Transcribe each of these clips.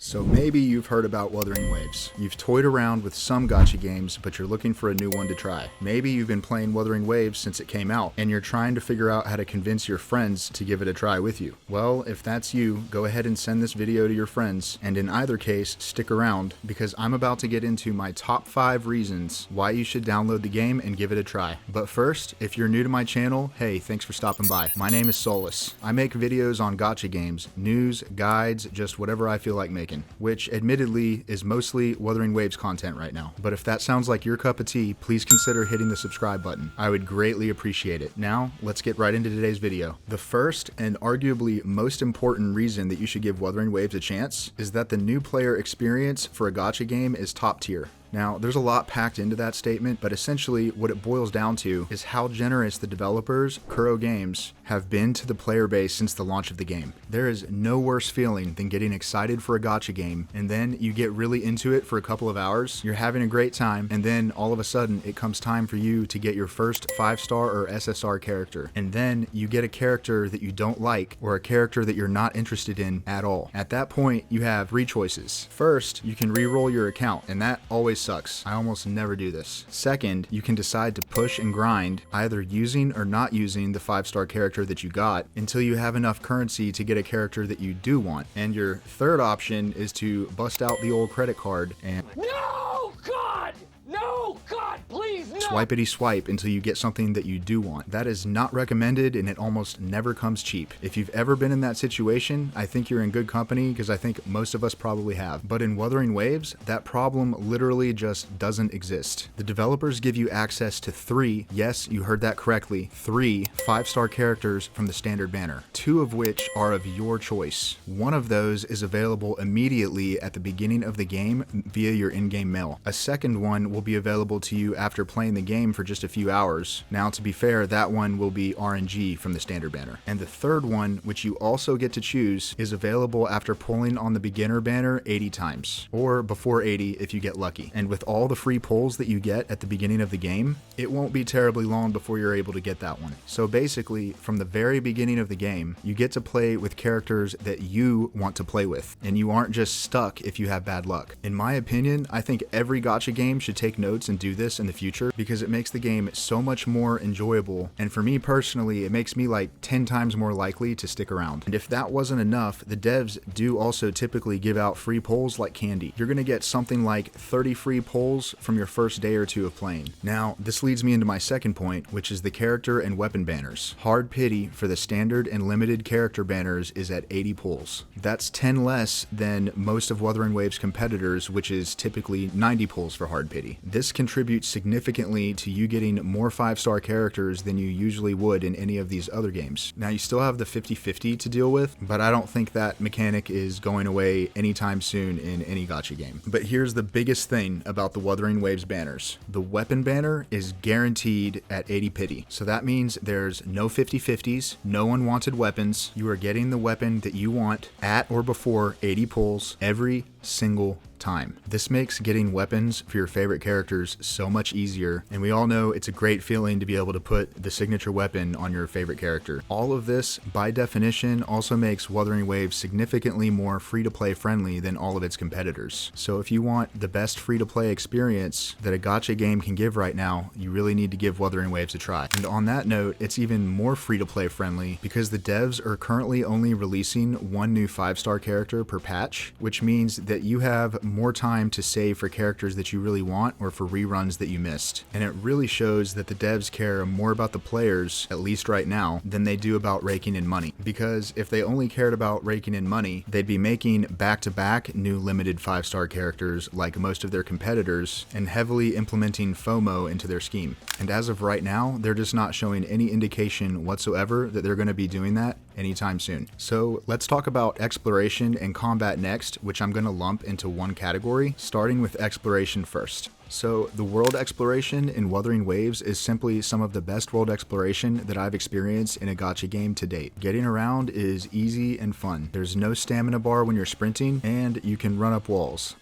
So maybe you've heard about Wuthering Waves. You've toyed around with some gacha games, but you're looking for a new one to try. Maybe you've been playing Wuthering Waves since it came out, and you're trying to figure out how to convince your friends to give it a try with you. Well, if that's you, go ahead and send this video to your friends, and in either case, stick around, because I'm about to get into my top 5 reasons why you should download the game and give it a try. But first, if you're new to my channel, hey, thanks for stopping by. My name is Solace. I make videos on gacha games, news, guides, just whatever I feel like making, which admittedly is mostly Wuthering Waves content right now. But if that sounds like your cup of tea, please consider hitting the subscribe button. I would greatly appreciate it. Now, let's get right into today's video. The first and arguably most important reason that you should give Wuthering Waves a chance is that the new player experience for a gacha game is top tier. Now, there's a lot packed into that statement, but essentially what it boils down to is how generous the developers, Kuro Games, have been to the player base since the launch of the game. There is no worse feeling than getting excited for a gacha game, and then you get really into it for a couple of hours, you're having a great time, and then all of a sudden it comes time for you to get your first 5-star or SSR character, and then you get a character that you don't like, or a character that you're not interested in at all. At that point, you have 3 choices. First, you can re-roll your account, and that always sucks. I almost never do this. Second, you can decide to push and grind, either using or not using the 5-star character that you got until you have enough currency to get a character that you do want. And your third option is to bust out the old credit card and No, God! No, God, please, no! swipity swipe until you get something that you do want. That is not recommended, and it almost never comes cheap. If you've ever been in that situation, I think you're in good company, because I think most of us probably have. But in Wuthering Waves, that problem literally just doesn't exist. The developers give you access to 3, yes, you heard that correctly, 3 5-star characters from the standard banner, 2 of which are of your choice. One of those is available immediately at the beginning of the game via your in-game mail. A second one will be available to you after playing the game for just a few hours. Now, to be fair, that one will be RNG from the standard banner. And the third one, which you also get to choose, is available after pulling on the beginner banner 80 times, or before 80 if you get lucky. And with all the free pulls that you get at the beginning of the game, it won't be terribly long before you're able to get that one. So basically, from the very beginning of the game, you get to play with characters that you want to play with, and you aren't just stuck if you have bad luck. In my opinion, I think every gacha game should take notes and do this in the future, because it makes the game so much more enjoyable, and for me personally, it makes me like 10 times more likely to stick around. And if that wasn't enough, the devs do also typically give out free pulls like candy. You're gonna get something like 30 free pulls from your first day or 2 of playing. Now, this leads me into my second point, which is the character and weapon banners. Hard pity for the standard and limited character banners is at 80 pulls. That's 10 less than most of Wuthering Waves competitors, which is typically 90 pulls for hard pity. This contributes significantly to you getting more 5-star characters than you usually would in any of these other games. Now, you still have the 50-50 to deal with, but I don't think that mechanic is going away anytime soon in any gacha game. But here's the biggest thing about the Wuthering Waves banners. The weapon banner is guaranteed at 80 pity. So that means there's no 50-50s, no unwanted weapons. You are getting the weapon that you want at or before 80 pulls every single time. This makes getting weapons for your favorite characters so much easier, and we all know it's a great feeling to be able to put the signature weapon on your favorite character. All of this, by definition, also makes Wuthering Waves significantly more free-to-play friendly than all of its competitors. So if you want the best free-to-play experience that a gacha game can give right now, you really need to give Wuthering Waves a try. And on that note, it's even more free-to-play friendly because the devs are currently only releasing 1 new 5-star character per patch, which means that you have more time to save for characters that you really want or for reruns that you missed. And it really shows that the devs care more about the players, at least right now, than they do about raking in money. Because if they only cared about raking in money, they'd be making back-to-back new limited 5-star characters like most of their competitors and heavily implementing FOMO into their scheme. And as of right now, they're just not showing any indication whatsoever that they're going to be doing that anytime soon. So let's talk about exploration and combat next, which I'm going to lump into one category, starting with exploration first. So, the world exploration in Wuthering Waves is simply some of the best world exploration that I've experienced in a gacha game to date. Getting around is easy and fun. There's no stamina bar when you're sprinting, and you can run up walls.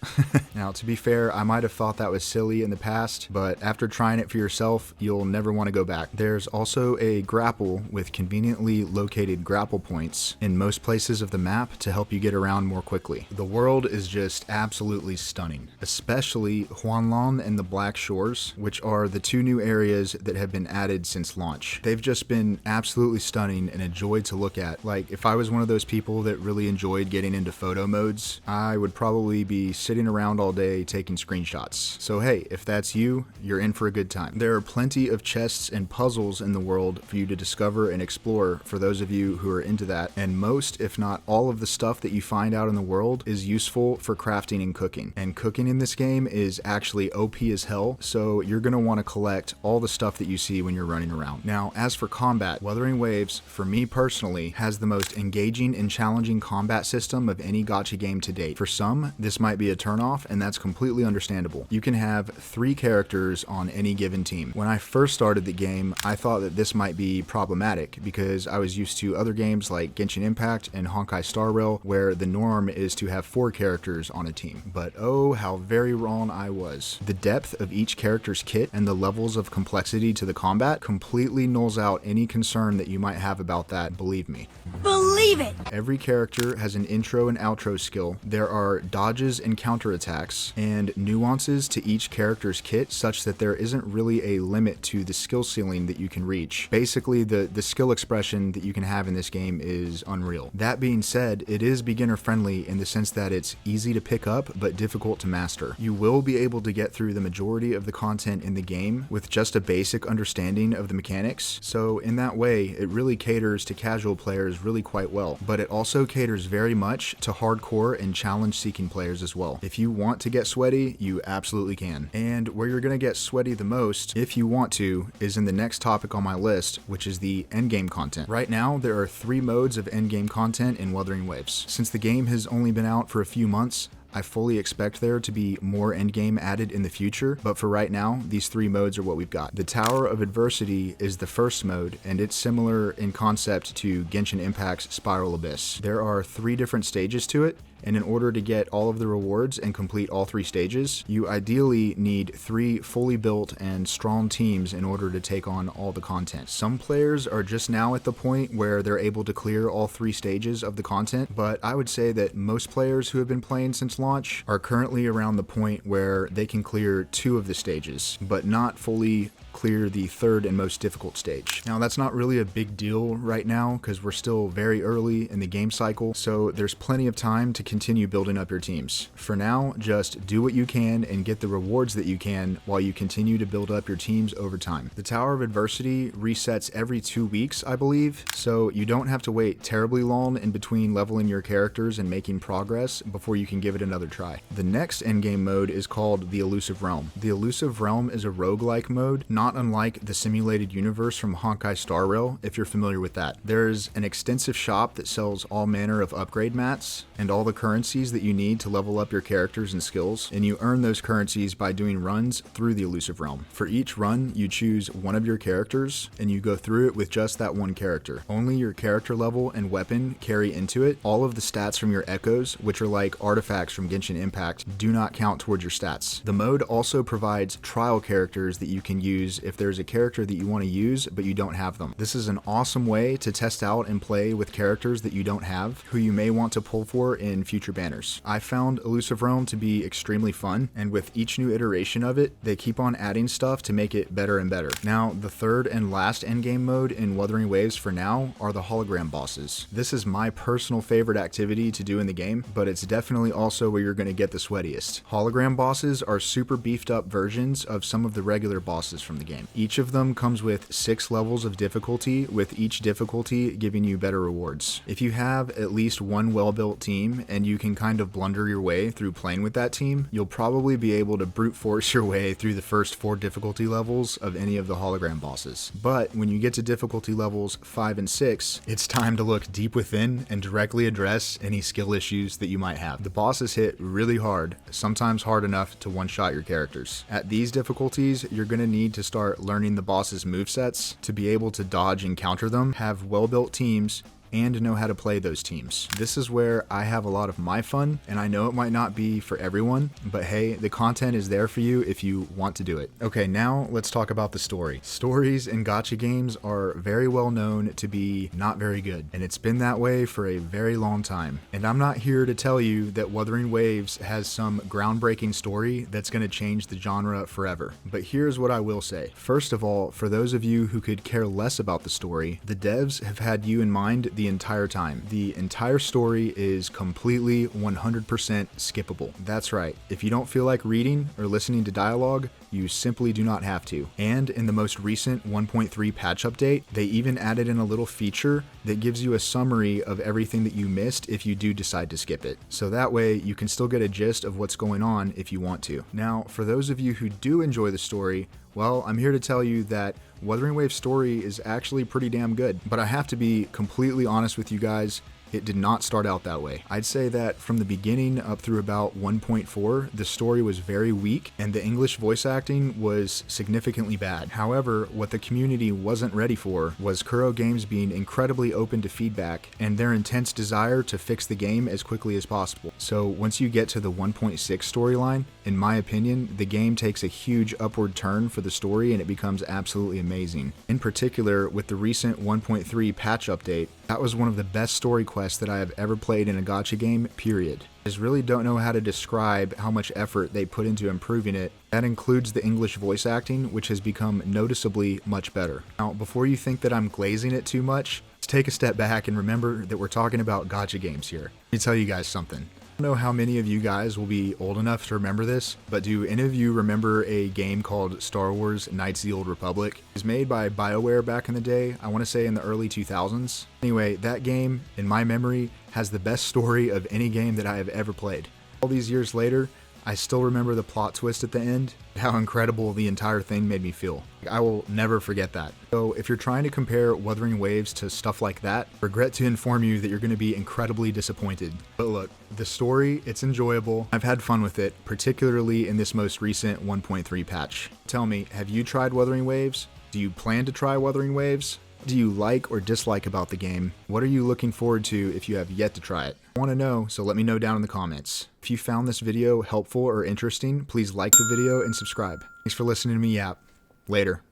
Now, to be fair, I might have thought that was silly in the past, but after trying it for yourself, you'll never want to go back. There's also a grapple with conveniently located grapple points in most places of the map to help you get around more quickly. The world is just absolutely stunning, especially Huanlan and the Black Shores, which are the two new areas that have been added since launch. They've just been absolutely stunning and a joy to look at. Like, if I was one of those people that really enjoyed getting into photo modes, I would probably be sitting around all day taking screenshots. So hey, if that's you, you're in for a good time. There are plenty of chests and puzzles in the world for you to discover and explore for those of you who are into that, and most, if not all of the stuff that you find out in the world is useful for crafting and cooking. And cooking in this game is actually OP as hell, so you're going to want to collect all the stuff that you see when you're running around. Now, as for combat, Wuthering Waves, for me personally, has the most engaging and challenging combat system of any gacha game to date. For some, this might be a turnoff, and that's completely understandable. You can have 3 characters on any given team. When I first started the game, I thought that this might be problematic because I was used to other games like Genshin Impact and Honkai Star Rail, where the norm is to have 4 characters on a team. But oh, how very wrong I was. The depth of each character's kit and the levels of complexity to the combat completely nulls out any concern that you might have about that, believe me. Believe it! Every character has an intro and outro skill. There are dodges and counterattacks, and nuances to each character's kit such that there isn't really a limit to the skill ceiling that you can reach. Basically, the skill expression that you can have in this game is unreal. That being said, it is beginner friendly in the sense that it's easy to pick up but difficult to master. You will be able to get through the majority of the content in the game with just a basic understanding of the mechanics, so in that way it really caters to casual players really quite well, but it also caters very much to hardcore and challenge seeking players as well. If you want to get sweaty, you absolutely can. And where you're going to get sweaty the most, if you want to, is in the next topic on my list, which is the endgame content. Right now, there are 3 modes of endgame content in Wuthering Waves. Since the game has only been out for a few months, I fully expect there to be more endgame added in the future, but for right now, these 3 modes are what we've got. The Tower of Adversity is the first mode, and it's similar in concept to Genshin Impact's Spiral Abyss. There are 3 different stages to it, and in order to get all of the rewards and complete all 3 stages, you ideally need 3 fully built and strong teams in order to take on all the content. Some players are just now at the point where they're able to clear all 3 stages of the content, but I would say that most players who have been playing since launch are currently around the point where they can clear 2 of the stages, but not fully clear the 3rd and most difficult stage. Now, that's not really a big deal right now because we're still very early in the game cycle, so there's plenty of time to continue building up your teams. For now, just do what you can and get the rewards that you can while you continue to build up your teams over time. The Tower of Adversity resets every 2 weeks, I believe, so you don't have to wait terribly long in between leveling your characters and making progress before you can give it another try. The next endgame mode is called the Elusive Realm. The Elusive Realm is a roguelike mode, not unlike the simulated universe from Honkai Star Rail, if you're familiar with that. There's an extensive shop that sells all manner of upgrade mats and all the currencies that you need to level up your characters and skills, and you earn those currencies by doing runs through the Elusive Realm. For each run, you choose one of your characters, and you go through it with just that one character. Only your character level and weapon carry into it. All of the stats from your echoes, which are like artifacts from Genshin Impact, do not count towards your stats. The mode also provides trial characters that you can use if there's a character that you want to use but you don't have them. This is an awesome way to test out and play with characters that you don't have, who you may want to pull for in future banners. I found Elusive Realm to be extremely fun, and with each new iteration of it, they keep on adding stuff to make it better and better. Now, the 3rd and last endgame mode in Wuthering Waves for now are the hologram bosses. This is my personal favorite activity to do in the game, but it's definitely also where you're going to get the sweatiest. Hologram bosses are super beefed up versions of some of the regular bosses from the game. Each of them comes with 6 levels of difficulty, with each difficulty giving you better rewards. If you have at least one well-built team and you can kind of blunder your way through playing with that team, you'll probably be able to brute force your way through the first 4 difficulty levels of any of the hologram bosses. But when you get to difficulty levels 5 and 6, it's time to look deep within and directly address any skill issues that you might have. The bosses hit really hard, sometimes hard enough to one-shot your characters. At these difficulties, you're going to need to start learning the boss's movesets to be able to dodge and counter them, have well-built teams, and know how to play those teams. This is where I have a lot of my fun, and I know it might not be for everyone, but hey, the content is there for you if you want to do it. Okay, now let's talk about the story. Stories in gacha games are very well known to be not very good, and it's been that way for a very long time. And I'm not here to tell you that Wuthering Waves has some groundbreaking story that's going to change the genre forever. But here's what I will say. First of all, for those of you who could care less about the story, the devs have had you in mind the entire time. The entire story is completely 100% skippable. That's right. If you don't feel like reading or listening to dialogue, you simply do not have to. And in the most recent 1.3 patch update, they even added in a little feature that gives you a summary of everything that you missed if you do decide to skip it. So that way you can still get a gist of what's going on if you want to. Now, for those of you who do enjoy the story, well, I'm here to tell you that Wuthering Waves' story is actually pretty damn good. But I have to be completely honest with you guys, it did not start out that way. I'd say that from the beginning up through about 1.4, the story was very weak and the English voice acting was significantly bad. However, what the community wasn't ready for was Kuro Games being incredibly open to feedback and their intense desire to fix the game as quickly as possible. So once you get to the 1.6 storyline, in my opinion, the game takes a huge upward turn for the story and it becomes absolutely amazing. In particular, with the recent 1.3 patch update, that was one of the best story quests that I have ever played in a gacha game, period. I just really don't know how to describe how much effort they put into improving it. That includes the English voice acting, which has become noticeably much better. Now, before you think that I'm glazing it too much, let's take a step back and remember that we're talking about gacha games here. Let me tell you guys something. I don't know how many of you guys will be old enough to remember this, but do any of you remember a game called Star Wars Knights of the Old Republic? It was made by BioWare back in the day, I want to say in the early 2000s. Anyway, that game, in my memory, has the best story of any game that I have ever played. All these years later, I still remember the plot twist at the end, how incredible the entire thing made me feel. I will never forget that. So if you're trying to compare Wuthering Waves to stuff like that, regret to inform you that you're going to be incredibly disappointed. But look, the story, it's enjoyable. I've had fun with it, particularly in this most recent 1.3 patch. Tell me, have you tried Wuthering Waves? Do you plan to try Wuthering Waves? What do you like or dislike about the game? What are you looking forward to if you have yet to try it? I want to know, so let me know down in the comments. If you found this video helpful or interesting, please like the video and subscribe. Thanks for listening to me yap. Later.